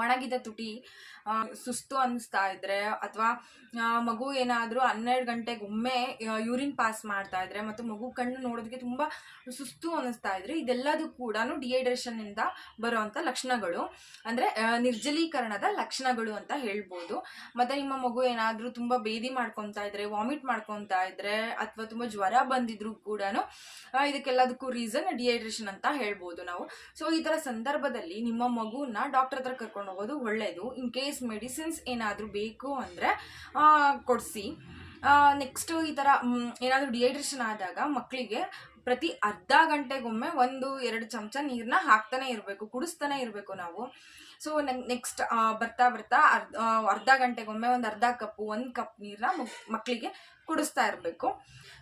ಒಣಗಿದ ತುಟಿ, ಸುಸ್ತು ಅನಿಸ್ತಾ ಇದ್ರೆ, ಅಥವಾ ಮಗು ಏನಾದರೂ 12 ಗಂಟೆಗೊಮ್ಮೆ ಯೂರಿನ್ ಪಾಸ್ ಮಾಡ್ತಾ ಇದ್ರೆ ಮತ್ತು ಮಗು ಕಣ್ಣು ನೋಡೋದಕ್ಕೆ ತುಂಬ ಸುಸ್ತು ಅನಿಸ್ತಾ ಇದ್ರೆ, ಇದೆಲ್ಲದೂ ಕೂಡ ಡಿಹೈಡ್ರೇಷನ್ನಿಂದ ಬರುವಂಥ ಲಕ್ಷಣಗಳು, ಅಂದರೆ ನಿರ್ಜಲೀಕರಣದ ಲಕ್ಷಣಗಳು ಅಂತ ಹೇಳ್ಬೋದು. ಮತ್ತು ನಿಮ್ಮ ಮಗು ಏನಾದರೂ ತುಂಬ ಬೇದಿ ಮಾಡ್ಕೊತಾ ಇದ್ರೆ, ವಾಮಿಟ್ ಮಾಡ್ಕೊತಾ ಇದ್ರೆ, ಅಥವಾ ತುಂಬ ಜ್ವರ ಬಂದಿದ್ರು ಕೂಡ ಇದಕ್ಕೆಲ್ಲದಕ್ಕೂ ರೀಸನ್ ಡಿಹೈಡ್ರೇಷನ್ ಅಂತ ಹೇಳ್ಬೋದು ನಾವು. ಸೊ ಈ ಥರ ಸಂದರ್ಭದಲ್ಲಿ ನಿಮ್ಮ ಮಗುನ ಡಾಕ್ಟರ್ ಹತ್ರ ಕರ್ಕೊಂಡು ಹೋಗೋದು ಒಳ್ಳೆಯದು. ಇನ್ ಕೇಸ್ ಮೆಡಿಸಿನ್ಸ್ ಏನಾದರೂ ಬೇಕು ಅಂದರೆ ಕೊಡಿಸಿ. ನೆಕ್ಸ್ಟು ಈ ಥರ ಏನಾದರೂ ಡಿಹೈಡ್ರೇಷನ್ ಆದಾಗ ಮಕ್ಕಳಿಗೆ ಪ್ರತಿ ಅರ್ಧ ಗಂಟೆಗೊಮ್ಮೆ 1-2 ಚಮಚ ನೀರನ್ನ ಹಾಕ್ತಾನೆ ಇರಬೇಕು, ಕುಡಿಸ್ತಾನೆ ಇರಬೇಕು ನಾವು. ಸೊ ನೆಕ್ಸ್ಟ್ ಬರ್ತಾ ಬರ್ತಾ ಅರ್ಧ ಗಂಟೆಗೊಮ್ಮೆ ಅರ್ಧ ಕಪ್ಪು 1 ಕಪ್ ನೀರನ್ನ ಮಕ್ಕಳಿಗೆ ಕುಡಿಸ್ತಾ ಇರಬೇಕು.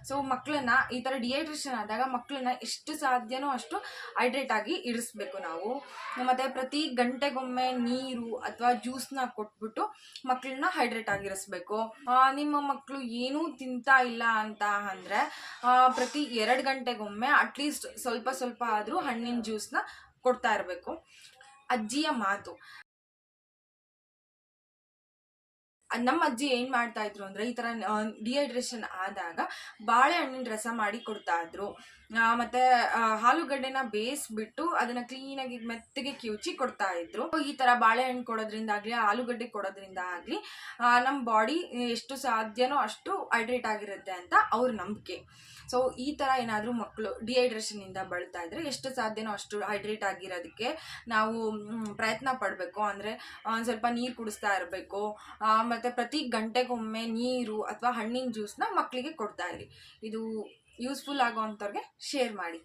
ಸೊ ಮಕ್ಕಳನ್ನ ಈ ಥರ ಡಿಹೈಡ್ರೇಷನ್ ಆದಾಗ ಮಕ್ಕಳನ್ನ ಎಷ್ಟು ಸಾಧ್ಯನೋ ಅಷ್ಟು ಹೈಡ್ರೇಟ್ ಆಗಿ ಇರಿಸ್ಬೇಕು ನಾವು. ಮತ್ತು ಪ್ರತಿ ಗಂಟೆಗೊಮ್ಮೆ ನೀರು ಅಥವಾ ಜ್ಯೂಸ್ನ ಕೊಟ್ಬಿಟ್ಟು ಮಕ್ಕಳನ್ನ ಹೈಡ್ರೇಟ್ ಆಗಿರಿಸ್ಬೇಕು. ನಿಮ್ಮ ಮಕ್ಕಳು ಏನೂ ತಿಂತಾ ಇಲ್ಲ ಅಂತ ಅಂದರೆ ಪ್ರತಿ 2 ಗಂಟೆಗೊಮ್ಮೆ ಅಟ್ಲೀಸ್ಟ್ ಸ್ವಲ್ಪ ಸ್ವಲ್ಪ ಆದರೂ ಹಣ್ಣಿನ ಜ್ಯೂಸ್ನ ಕೊಡ್ತಾ ಇರಬೇಕು. ಅಜ್ಜಿಯ ಮಾತು. ನಮ್ಮ ಅಜ್ಜಿ ಏನು ಮಾಡ್ತಾ ಇದ್ರು ಅಂದರೆ, ಈ ಥರ ಡಿಹೈಡ್ರೇಷನ್ ಆದಾಗ ಬಾಳೆಹಣ್ಣಿನ ರಸ ಮಾಡಿ ಕೊಡ್ತಾ ಇದ್ರು. ಮತ್ತು ಆಲೂಗಡ್ಡೆನ ಬೇಯಿಸ್ಬಿಟ್ಟು ಅದನ್ನು ಕ್ಲೀನಾಗಿ ಮೆತ್ತಗೆ ಕಿವುಚಿ ಕೊಡ್ತಾ ಇದ್ರು. ಈ ಥರ ಬಾಳೆಹಣ್ಣು ಕೊಡೋದ್ರಿಂದ ಆಗಲಿ, ಆಲೂಗಡ್ಡೆ ಕೊಡೋದ್ರಿಂದ ಆಗಲಿ ನಮ್ಮ ಬಾಡಿ ಎಷ್ಟು ಸಾಧ್ಯನೋ ಅಷ್ಟು ಹೈಡ್ರೇಟ್ ಆಗಿರುತ್ತೆ ಅಂತ ಅವ್ರ ನಂಬಿಕೆ. ಸೊ ಈ ಥರ ಏನಾದರೂ ಮಕ್ಕಳು ಡಿಹೈಡ್ರೇಷನ್ನಿಂದ ಬಳಲ್ತಾ ಇದ್ದರೆ ಎಷ್ಟು ಸಾಧ್ಯನೋ ಅಷ್ಟು ಹೈಡ್ರೇಟ್ ಆಗಿರೋದಕ್ಕೆ ನಾವು ಪ್ರಯತ್ನ ಪಡಬೇಕು. ಅಂದರೆ ಸ್ವಲ್ಪ ನೀರು ಕುಡಿಸ್ತಾ ಇರಬೇಕು. ಮತ್ತು ಪ್ರತಿ ಗಂಟೆಗೊಮ್ಮೆ ನೀರು ಅಥವಾ ಹಣ್ಣಿನ ಜ್ಯೂಸ್ನ ಮಕ್ಕಳಿಗೆ ಕೊಡ್ತಾ ಇರಿ. ಇದು ಯೂಸ್ಫುಲ್ ಆಗೋವಂಥವ್ರಿಗೆ ಶೇರ್ ಮಾಡಿ.